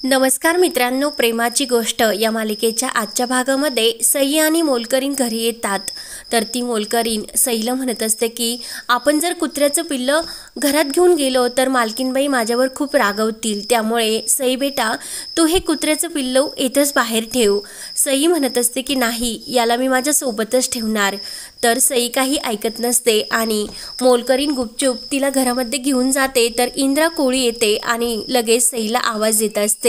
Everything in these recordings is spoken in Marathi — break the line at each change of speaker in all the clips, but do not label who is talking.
नमस्कार मित्रांनो, प्रेमाची गोष्ट या मालिकेच्या आजच्या भागामध्ये सई आणि मोलकरीण घरी येतात. तर ती मोलकरीण सईला म्हणत असते की आपण जर कुत्र्याचं पिल्लं घरात घेऊन गेलो तर मालकीनबाई माझ्यावर खूप रागवतील, त्यामुळे सई बेटा तू हे कुत्र्याचं पिल्लू इथंच बाहेर ठेव. सई म्हणत असते की नाही, याला मी माझ्या सोबतच ठेवणार. तर सई काही ऐकत नसते आणि मोलकरीण गुपचूप तिला घरामध्ये घेऊन जाते. तर इंद्रा कोळी येते आणि लगेच सईला आवाज देत असते.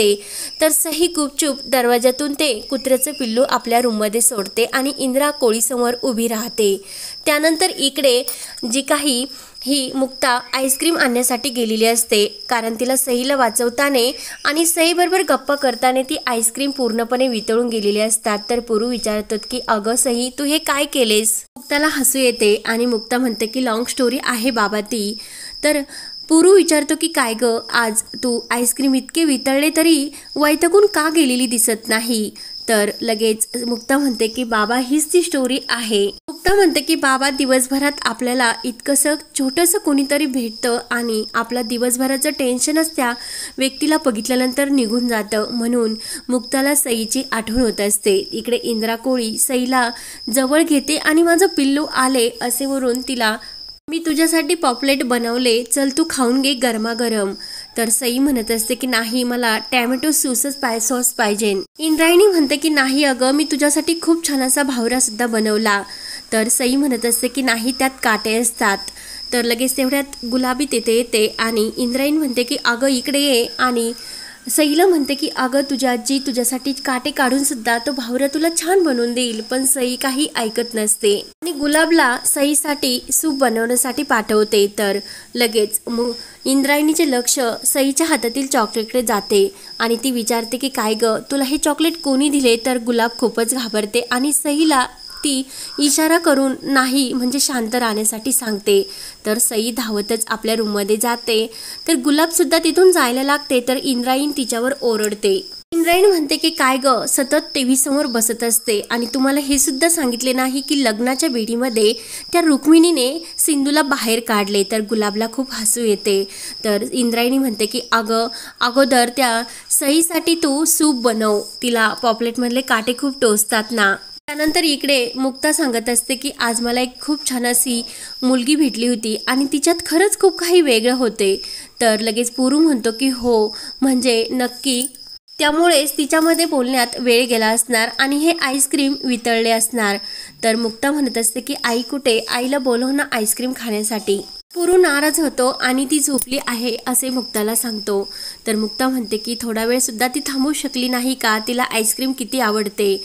तर सई गुपचूप दरवाजातून ते कुत्र्याचं पिल्लू आपल्या रूममध्ये सोडते आणि इंद्रा कोळीसमोर उभी राहते. त्यानंतर इकडे जी काही ही मुक्ता आईस्क्रीम आणण्यासाठी गेलेली असते, कारण तिला सईला वाचवताना आणि सईबरोबर गप्पा करताना ती आईस्क्रीम पूर्णपणे वितळून गेलेली असतात. तर पुरू विचारतात की अगं सई, तू हे काय केलेस? मुक्ताला हसू येते आणि मुक्ता म्हणते की लॉंग स्टोरी आहे बाबा ती. तर पुरू विचारतो की काय ग, आज तू आईस्क्रीम इतके वितळले तरी वैतागून का गेलेली दिसत नाही? तर लगेच मुक्ता म्हणते की बाबा हीच ती स्टोरी आहे. मुक्ता म्हणते की बाबा दिवसभरात आपल्याला इतकंसं छोटंसं कोणीतरी भेटतं आणि आपला दिवसभराचं टेन्शनच त्या व्यक्तीला बघितल्यानंतर निघून जातं, म्हणून मुक्ताला सईची आठवण होत असते. इकडे इंद्रा कोळी सईला जवळ घेते आणि माझं पिल्लू आले असे वरून तिला मी तुझ्यासाठी पॉपलेट बनवले, चल तू खाऊन घे गरमागरम. तर सई म्हणत असते की नाही, मला टॅमॅटो सॉस पाहिजे. इंद्रायणी म्हणते की नाही अगं, मी तुझ्यासाठी खूप छान असा भावरा सुद्धा बनवला. तर सई म्हणत असते की नाही, त्यात काटे असतात. तर लगेच तेवढ्यात गुलाबी तिथे येते आणि इंद्रायणी म्हणते की अगं इकडे ये, आणि सईला म्हणते की अगं तुझी आजी तुझ्यासाठी काटे काढून सुद्धा तो भावरा तुला छान बनवून देईल. पण सई काही ऐकत नसते आणि गुलाबला सईसाठी सूप बनवण्यासाठी पाठवते. तर लगेच इंद्रायणीचे लक्ष सईच्या हातातील चॉकलेटकडे जाते आणि ती विचारते की काय ग, तुला हे चॉकलेट कोणी दिले? तर गुलाब खूपच घाबरते आणि सईला ती इशारा करून नाही म्हणजे शांत राहण्यासाठी सांगते. तर सई धावतच आपल्या रूममध्ये जाते. तर गुलाब सुद्धा तिथून जायला लागते. तर इंद्रायणी तिच्यावर ओरडते. इंद्रायणी म्हणते की काय ग, सतत टीव्ही समोर बसत असते आणि तुम्हाला हे सुद्धा सांगितले नाही की लग्नाच्या बेडीमध्ये त्या रुक्मिणीने सिंधूला बाहेर काढले. तर गुलाबला खूप हसू येते. तर इंद्रायणी म्हणते की अगोदर त्या सईसाठी तू सूप बनव, तिला पॉपलेटमधले काटे खूप टोचतात ना. त्यानंतर इकडे मुक्ता सांगत असते की आज मला एक खूप छान अशी मुलगी भेटली होती आणि तिच्यात खरंच खूप काही वेगळं होते. तर लगेच पुरू म्हणतो की हो, म्हणजे नक्की त्यामुळेच तिच्यामध्ये बोलण्यात वेळ गेला असणार आणि हे आईस्क्रीम वितळले असणार. तर मुक्ता म्हणत असते की आई कुठे, आईला बोलव ना आईस्क्रीम खाण्यासाठी. पुरू नाराज होतो आणि ती झोपली आहे असे मुक्ताला सांगतो. तर मुक्ता म्हणते की थोडा वेळ सुद्धा ती थांबू शकली नाही का, तिला आईस्क्रीम किती आवडते.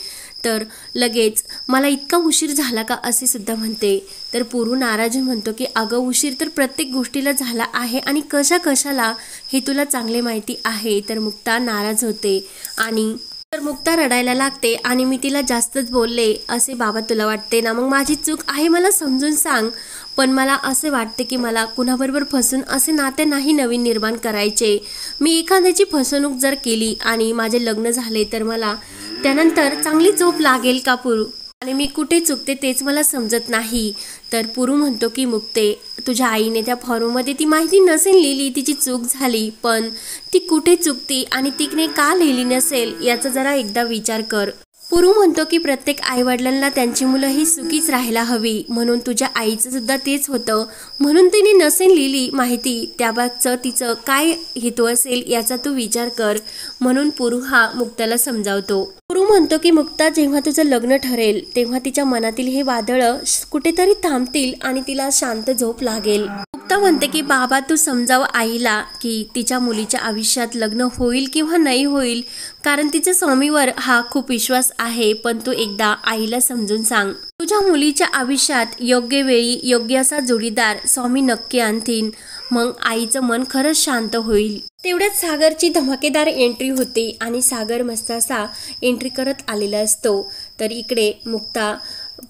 तर लगेच मला इतका उशीर झाला का असे सुद्धा म्हणते. तर पुरू नाराज म्हणतो की अगं उशीर तर प्रत्येक गोष्टीला झाला आहे आणि कशाला हे तुला चांगले माहिती आहे. तर मुक्ता नाराज होते आणि तर मुक्ता रडायला लागते आणि मी तिला जास्तच बोलले असे बाबा तुला वाटते ना, मग माझी चूक आहे मला समजून सांग. पण मला असे वाटते की मला कुणाबरोबर फसून असे नाते नाही नवीन निर्माण करायचे. मी एखाद्याची फसवणूक जर केली आणि माझे लग्न झाले तर मला त्यानंतर चांगली झोप लागेल का पुरू, आणि मी कुठे चुकते तेच मला समजत नाही. तर पुरू म्हणतो की मुक्ते, तुझ्या आईने त्या फॉर्ममध्ये ती माहिती नसेल लिहिली, तिची चूक झाली, पण ती कुठे चुकती आणि तिने का लिहिली नसेल याचा जरा एकदा विचार कर. पुरू म्हणतो की प्रत्येक आईवडिलांना त्यांची मुलं ही सुखीच राहायला हवी, म्हणून तुझ्या आईचं सुद्धा तेच होतं, म्हणून तिने नसेल लिहिली माहिती, त्याबाबतचं तिचं काय हेतू असेल याचा तू विचार कर, म्हणून पुरू हा मुक्ताला समजावतो. पुरू म्हणतो की मुक्ता, जेव्हा तुझं लग्न ठरेल तेव्हा तिच्या मनातील हे वादळं कुठेतरी थांबतील आणि तिला शांत झोप लागेल. मुक्ता म्हणते की बाबा तू समजाव आईला की तिच्या मुलीच्या आयुष्यात लग्न होईल किंवा नाही होईल, कारण तिच्या स्वामीवर हा खूप विश्वास आहे, पण तू एकदा आईला समजून सांग. तुझ्या मुलीच्या आयुष्यात योग्य वेळी योग्य असा जोडीदार स्वामी नक्की आणतील, मग आईचं मन खरंच शांत होईल. तेवढ्यात सागरची धमाकेदार एंट्री होते आणि सागर मस्त असा एंट्री करत आलेला असतो. तर इकडे मुक्ता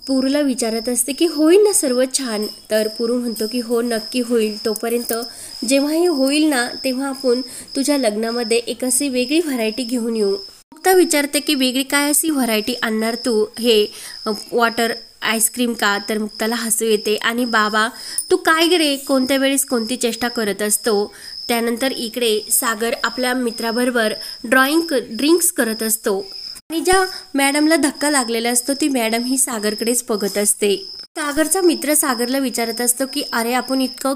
पुरूला विचारत असते की होईल ना सर्व छान. तर पुरू म्हणतो की हो नक्की होईल, तोपर्यंत जेव्हा हे होईल ना तेव्हा आपण तुझ्या लग्नामध्ये एक अशी वेगळी व्हरायटी घेऊन येऊ. मुक्ता विचारते की वेगळी काय अशी व्हरायटी आणणार तू, हे वॉटर आईस्क्रीम का? तर मुक्ताला हसू येते आणि बाबा तू काय गे रे, कोणत्या वेळेस कोणती चेष्टा करत असतो. त्यानंतर इकडे सागर आपल्या मित्राबरोबर ड्रिंक्स करत असतो आणि ज्या मॅडमला धक्का लागलेला असतो ती मॅडम ही सागरकडेच बघत असते। सागरचा मित्र सागरला विचारत असतो की अरे आपण इतकं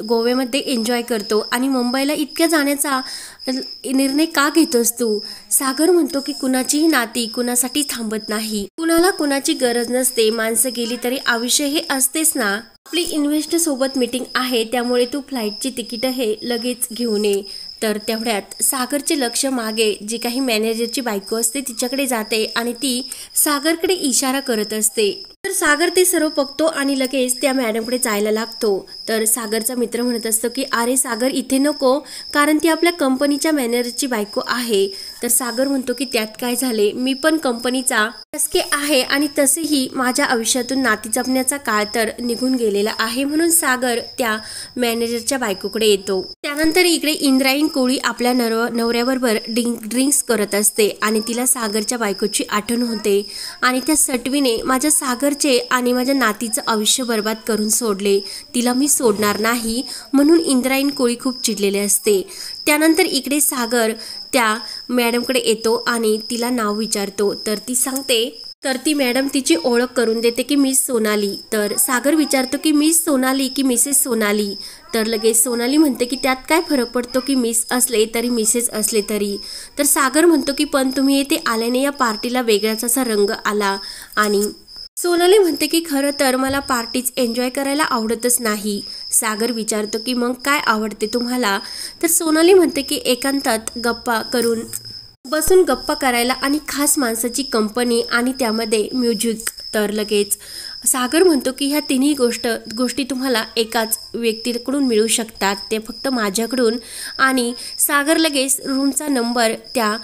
गोव्यामध्ये एन्जॉय करतो आणि मुंबईला इतक्या जाण्याचा निर्णय का घेतोस तू? सागर म्हणतो की कुणाचीही नाती कुणासाठी थांबत नाही, कुणाला कुणाची गरज नसते, माणसं गेली तरी आयुष्य हे असतेच ना। आपली इन्व्हेस्टर सोबत मीटिंग आहे त्यामुळे तू फ्लाईटची तिकीट हे लगेच घेऊन ये। तर तेवढ्यात सागरचे लक्ष मागे जी काही मॅनेजरची बायको असते तिच्याकडे जाते आणि ती सागरकडे इशारा करत असते। तर सागर ते सर्व बघतो आणि लगेच त्या मॅडमकडे जायला लागतो। तर सागरचा मित्र म्हणत असतो की अरे सागर इथे नको, कारण ती आपल्या कंपनीच्या मॅनेजरची बायको आहे। तर सागर म्हणतो की त्यात काय झाले, मी पण कंपनीचा टसके आहे आणि तसेही माझ्या आयुष्यातून नाती जपण्याचा काळ तर निघून गेलेला आहे, म्हणून सागर त्या मॅनेजरच्या बायकोकडे येतो। त्यानंतर इकडे इंद्रायणी कोळी आपल्या नवऱ्याबरोबर ड्रिंक्स करत असते आणि तिला सागरच्या बायकोची आठवण होते आणि त्या सटवीने माझ्या सागरचे आणि माझ्या नातीचं आयुष्य बर्बाद करून सोडले, तिला मी सोडणार नाही, म्हणून इंद्रायणी कोळी खूप चिडलेले असते। त्यानंतर इकडे सागर त्या मॅडमकडे येतो आणि तिला नाव विचारतो। तर ती सांगते, तर ती मॅडम तिची ओळख करून देते की मिस सोनाली। तर सागर विचारतो की मिस सोनाली की मिसेस सोनाली? तर लगेच सोनाली म्हणते की त्यात काय फरक पडतो की मिस असले तरी मिसेस असले तरी? तर सागर म्हणतो की पण तुम्ही येथे आल्याने या पार्टीला वेगळाच असा रंग आला। आणि सोनाली म्हणते की खरं तर मला पार्टीज एन्जॉय करायला आवडतच नाही। सागर विचारतो की मग काय आवडते तुम्हाला? तर सोनाली म्हणते की एकांतात बसून गप्पा करायला आणि खास माणसाची कंपनी आणि त्यामध्ये म्युझिक। तर लगेच सागर म्हणतो की ह्या तिन्ही गोष्टी तुम्हाला एकाच व्यक्तीकडून मिळू शकतात, ते फक्त माझ्याकडून। आणि सागर लगेच रूमचा नंबर त्या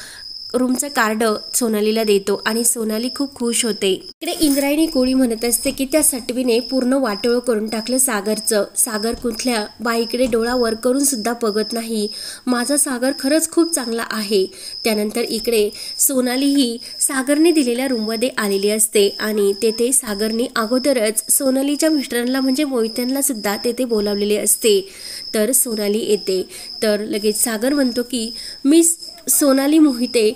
रूमचं कार्ड सोनालीला देतो आणि सोनाली खूप खुश होते। इकडे इंद्रायणी कोळी म्हणत असते की त्या सटवीने पूर्ण वाटोळ करून टाकलं सागरचं। सागर कुठल्या बाईकडे डोळा वर करून सुद्धा बघत नाही, माझा सागर खरंच खूप चांगला आहे। त्यानंतर इकडे सोनाली ही सागरने दिलेल्या रूममध्ये आलेली असते आणि तेथे सागरने अगोदरच सोनालीच्या मिस्टरांना म्हणजे मोहित्यांना सुद्धा तेथे बोलावलेले असते। तर सोनाली येते। तर लगेच सागर म्हणतो की मिस सोनाली मोहिते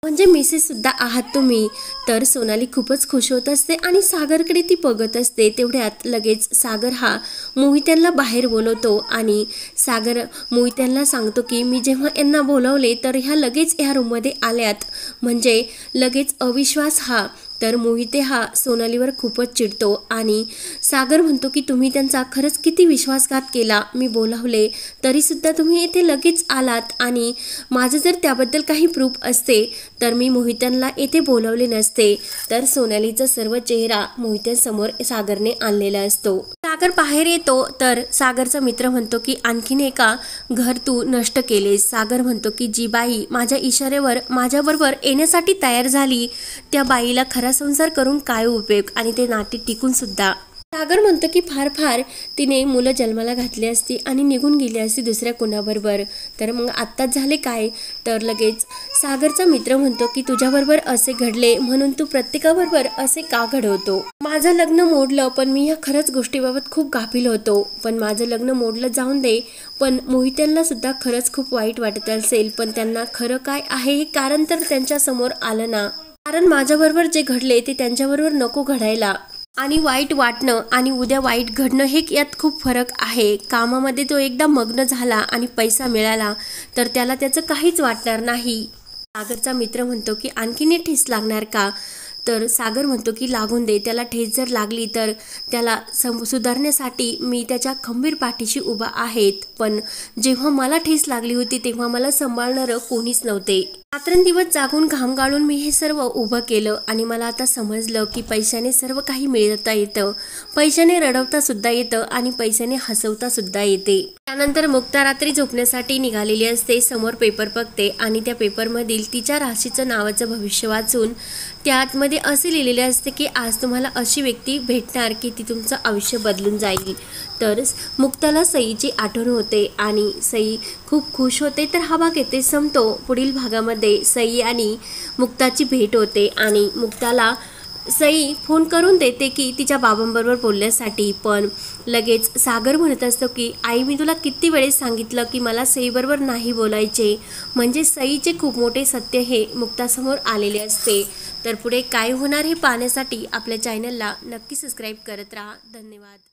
म्हणजे मिसेस सुद्धा आहात तुम्ही? तर सोनाली खूपच खुश होत असते आणि सागरकडे ती बघत असते। तेवढ्यात लगेच सागर हा मोहित्यांना बाहेर बोलवतो आणि सागर मोहित्यांना सांगतो की मी जेव्हा यांना बोलवले तर ह्या लगेच ह्या रूममध्ये आल्यात, म्हणजे लगेच अविश्वास हा। तर मोहिते हा सोनालीवर खूपच चिडतो आणि सागर म्हणतो की तुम्ही त्यांचा खरंच किती विश्वासघात केला, मी बोलावले तरी सुद्धा तुम्ही येथे लगेच आलात आणि माझं जर त्याबद्दल काही प्रूफ असते तर मी मोहित्यांना येथे बोलावले नसते। तर सोनालीचा सर्व चेहरा मोहित्यांसमोर सागरने आणलेला असतो। सागर बाहेर येतो तर सागरचा मित्र म्हणतो की आणखीन एका घर तू नष्ट केलेस। सागर म्हणतो की जी बाई माझ्या इशाऱ्यावर माझ्याबरोबर येण्यासाठी तयार झाली त्या बाईला खरा संसार करून काय उपयोग आणि ते नाते टिकून सुद्धा। सागर म्हणतो की फार तिने मुलं जन्माला घातली असती आणि निघून गेली असती दुसऱ्या कुणाबरोबर, तर मग आत्ताच झाले काय? तर लगेच सागरचा मित्र म्हणतो की तुझ्याबरोबर असे घडले म्हणून तू प्रत्येकाबरोबर असे का घडवतो? माझं लग्न मोडलं पण मी ह्या खरंच गोष्टीबाबत खूप गाफील होतो, पण माझं लग्न मोडलं जाऊन दे, पण मोहित्यांना सुद्धा खरंच खूप वाईट वाटत असेल, पण त्यांना खरं काय आहे हे कारण तर त्यांच्या समोर आलं ना, कारण माझ्याबरोबर जे घडले ते त्यांच्याबरोबर नको घडायला। आणि वाईट वाटणं आणि उद्या वाईट घडणं हे यात खूप फरक आहे। कामामध्ये तो एकदा मग्न झाला आणि पैसा मिळाला तर त्याला त्याचं काहीच वाटणार नाही। सागरचा मित्र म्हणतो की आणखीन ठेस लागणार का? तर सागर म्हणतो की लागून दे, त्याला ठेस जर लागली तर त्याला सुधारण्यासाठी मी त्याच्या खंबीर पाठीशी उभा आहेत, पण जेव्हा मला ठेस लागली होती तेव्हा मला सांभाळणारं कोणीच नव्हते। रात्रंदिवस जागून घाम गाळून मी हे सर्व उभं केलं आणि मला आता समजलं की पैशाने सर्व काही मिळवता येतं, पैशाने रडवता सुद्धा येतं आणि पैशाने हसवता सुद्धा येते। त्यानंतर मुक्ता रात्री झोपण्यासाठी निघालेली असते, समोर पेपर बघते आणि त्या पेपरमधील तिच्या राशीचं नावाचं भविष्य वाचून त्यातमध्ये असे लिहिलेले असते की आज तुम्हाला अशी व्यक्ती भेटणार की ती तुमचं आयुष्य बदलून जाईल। तर मुक्ताला सईची आठवण होते आणि सई खूप खुश होते। तर हा भाग येथे संपतो। पुढील भागामध्ये सई आणि मुक्ताची भेट होते आणि मुक्ताला सई फोन करून देते की तिच्या बाबांबरोबर बोलण्यासाठी, पण लगेच सागर म्हणत असतो की आई, मी तुला किती वेळेस सांगितलं की मला सईबरोबर नाही बोलायचे. म्हणजे सईचे खूप मोठे सत्य हे मुक्तासमोर आलेले असते. तर पुढे काय होणार हे पाहण्यासाठी आपल्या चॅनलला नक्की सबस्क्राईब करत राहा. धन्यवाद.